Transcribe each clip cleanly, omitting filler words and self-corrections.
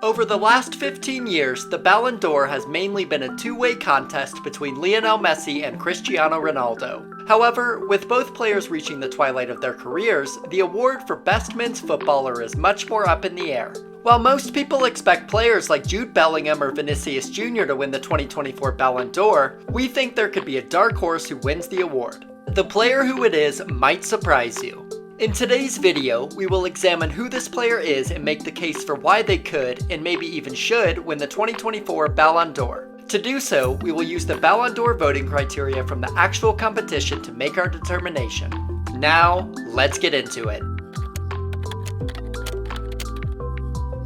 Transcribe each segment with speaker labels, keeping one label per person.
Speaker 1: Over the last 15 years, the Ballon d'Or has mainly been a two-way contest between Lionel Messi and Cristiano Ronaldo. However, with both players reaching the twilight of their careers, the award for Best Men's Footballer is much more up in the air. While most people expect players like Jude Bellingham or Vinicius Jr to win the 2024 Ballon d'Or, we think there could be a dark horse who wins the award. The player who it is might surprise you. In today's video, we will examine who this player is and make the case for why they could, and maybe even should, win the 2024 Ballon d'Or. To do so, we will use the Ballon d'Or voting criteria from the actual competition to make our determination. Now, let's get into it.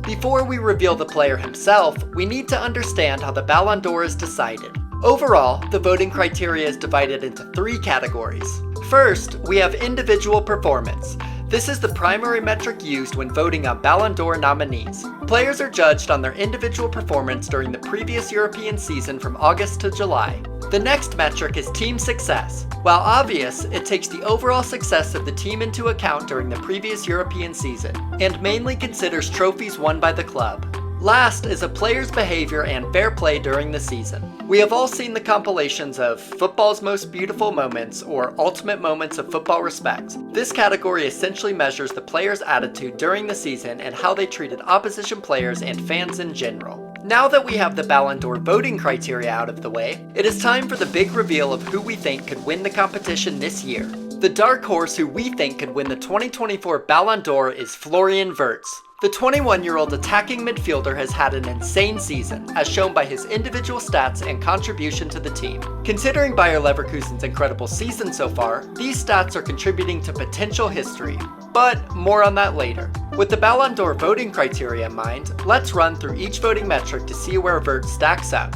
Speaker 1: Before we reveal the player himself, we need to understand how the Ballon d'Or is decided. Overall, the voting criteria is divided into three categories. First, we have individual performance. This is the primary metric used when voting on Ballon d'Or nominees. Players are judged on their individual performance during the previous European season from August to July. The next metric is team success. While obvious, it takes the overall success of the team into account during the previous European season, and mainly considers trophies won by the club. Last is a player's behavior and fair play during the season. We have all seen the compilations of Football's Most Beautiful Moments or Ultimate Moments of Football Respect. This category essentially measures the player's attitude during the season and how they treated opposition players and fans in general. Now that we have the Ballon d'Or voting criteria out of the way, it is time for the big reveal of who we think could win the competition this year. The dark horse who we think could win the 2024 Ballon d'Or is Florian Wirtz. The 21-year-old attacking midfielder has had an insane season, as shown by his individual stats and contribution to the team. Considering Bayer Leverkusen's incredible season so far, these stats are contributing to potential history. But more on that later. With the Ballon d'Or voting criteria in mind, let's run through each voting metric to see where Wirtz stacks up.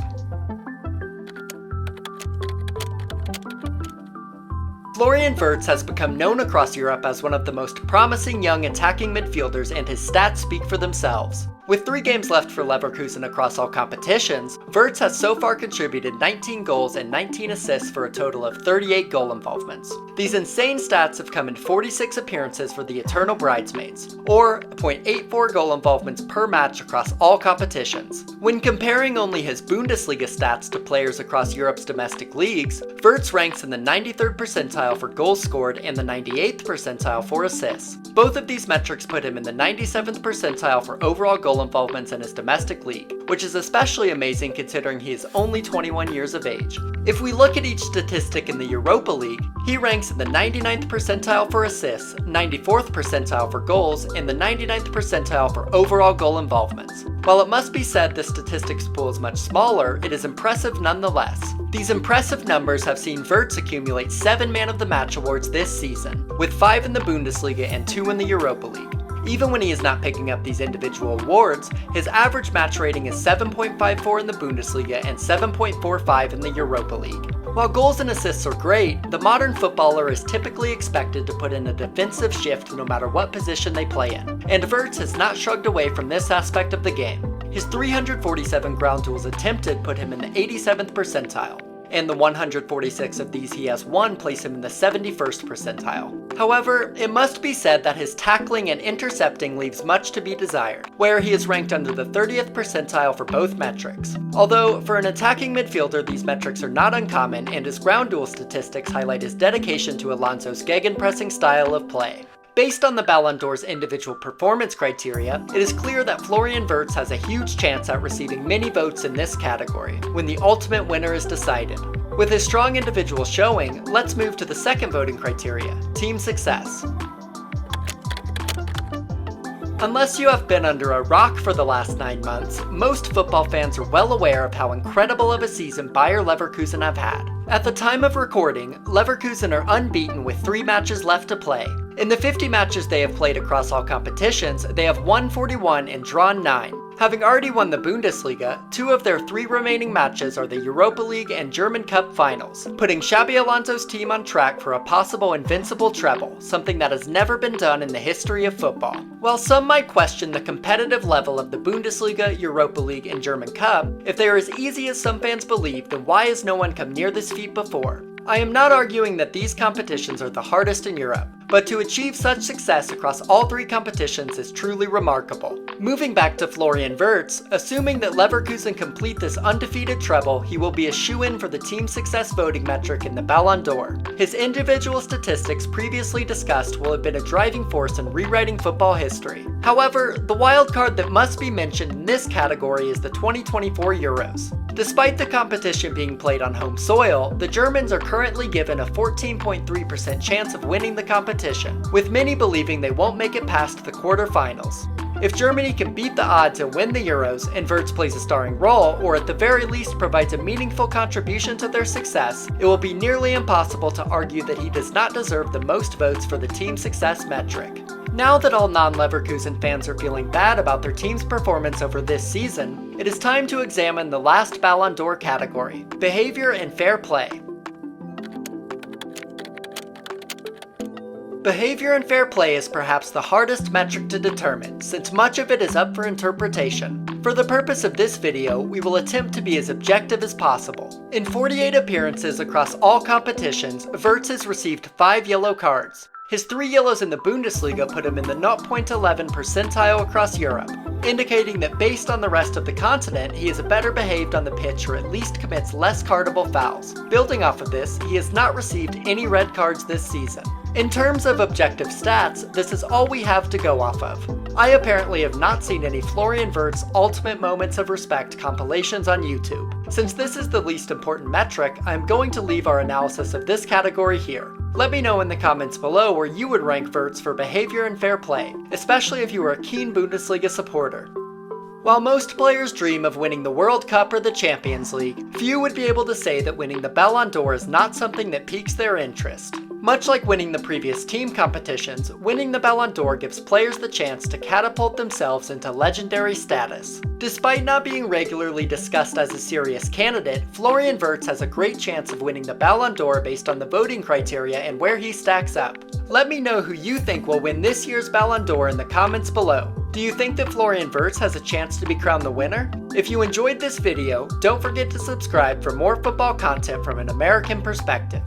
Speaker 1: Florian Wirtz has become known across Europe as one of the most promising young attacking midfielders, and his stats speak for themselves. With 3 games left for Leverkusen across all competitions, Wirtz has so far contributed 19 goals and 19 assists for a total of 38 goal involvements. These insane stats have come in 46 appearances for the Eternal Bridesmaids, or 0.84 goal involvements per match across all competitions. When comparing only his Bundesliga stats to players across Europe's domestic leagues, Wirtz ranks in the 93rd percentile for goals scored and the 98th percentile for assists. Both of these metrics put him in the 97th percentile for overall goal involvements in his domestic league, which is especially amazing considering he is only 21 years of age. If we look at each statistic in the Europa League, he ranks in the 99th percentile for assists, 94th percentile for goals, and the 99th percentile for overall goal involvements. While it must be said this statistics pool is much smaller, it is impressive nonetheless. These impressive numbers have seen Wirtz accumulate 7 Man of the Match awards this season, with 5 in the Bundesliga and 2 in the Europa League. Even when he is not picking up these individual awards, his average match rating is 7.54 in the Bundesliga and 7.45 in the Europa League. While goals and assists are great, the modern footballer is typically expected to put in a defensive shift no matter what position they play in, and Wirtz has not shrugged away from this aspect of the game. His 347 ground duels attempted put him in the 87th percentile, and the 146 of these he has won place him in the 71st percentile. However, it must be said that his tackling and intercepting leaves much to be desired, where he is ranked under the 30th percentile for both metrics. Although, for an attacking midfielder these metrics are not uncommon, and his ground duel statistics highlight his dedication to Alonso's gegenpressing style of play. Based on the Ballon d'Or's individual performance criteria, it is clear that Florian Wirtz has a huge chance at receiving many votes in this category, when the ultimate winner is decided. With his strong individual showing, let's move to the second voting criteria, team success. Unless you have been under a rock for the last 9 months, most football fans are well aware of how incredible of a season Bayer Leverkusen have had. At the time of recording, Leverkusen are unbeaten with 3 matches left to play. In the 50 matches they have played across all competitions, they have won 41 and drawn 9. Having already won the Bundesliga, 2 of their 3 remaining matches are the Europa League and German Cup finals, putting Xabi Alonso's team on track for a possible invincible treble, something that has never been done in the history of football. While some might question the competitive level of the Bundesliga, Europa League, and German Cup, if they are as easy as some fans believe, then why has no one come near this feat before? I am not arguing that these competitions are the hardest in Europe, but to achieve such success across all three competitions is truly remarkable. Moving back to Florian Wirtz, assuming that Leverkusen complete this undefeated treble, he will be a shoo-in for the team success voting metric in the Ballon d'Or. His individual statistics previously discussed will have been a driving force in rewriting football history. However, the wild card that must be mentioned in this category is the 2024 Euros. Despite the competition being played on home soil, the Germans are currently given a 14.3% chance of winning the competition, with many believing they won't make it past the quarterfinals. If Germany can beat the odds and win the Euros, and Wirtz plays a starring role, or at the very least provides a meaningful contribution to their success, it will be nearly impossible to argue that he does not deserve the most votes for the team success metric. Now that all non-Leverkusen fans are feeling bad about their team's performance over this season, it is time to examine the last Ballon d'Or category, behavior and fair play. Behavior and fair play is perhaps the hardest metric to determine, since much of it is up for interpretation. For the purpose of this video, we will attempt to be as objective as possible. In 48 appearances across all competitions, Wirtz has received 5 yellow cards. His 3 yellows in the Bundesliga put him in the 0.11 percentile across Europe, indicating that based on the rest of the continent, he is better behaved on the pitch or at least commits less cardable fouls. Building off of this, he has not received any red cards this season. In terms of objective stats, this is all we have to go off of. I apparently have not seen any Florian Wirtz Ultimate Moments of Respect compilations on YouTube. Since this is the least important metric, I am going to leave our analysis of this category here. Let me know in the comments below where you would rank Wirtz for behavior and fair play, especially if you are a keen Bundesliga supporter. While most players dream of winning the World Cup or the Champions League, few would be able to say that winning the Ballon d'Or is not something that piques their interest. Much like winning the previous team competitions, winning the Ballon d'Or gives players the chance to catapult themselves into legendary status. Despite not being regularly discussed as a serious candidate, Florian Wirtz has a great chance of winning the Ballon d'Or based on the voting criteria and where he stacks up. Let me know who you think will win this year's Ballon d'Or in the comments below. Do you think that Florian Wirtz has a chance to be crowned the winner? If you enjoyed this video, don't forget to subscribe for more football content from an American perspective.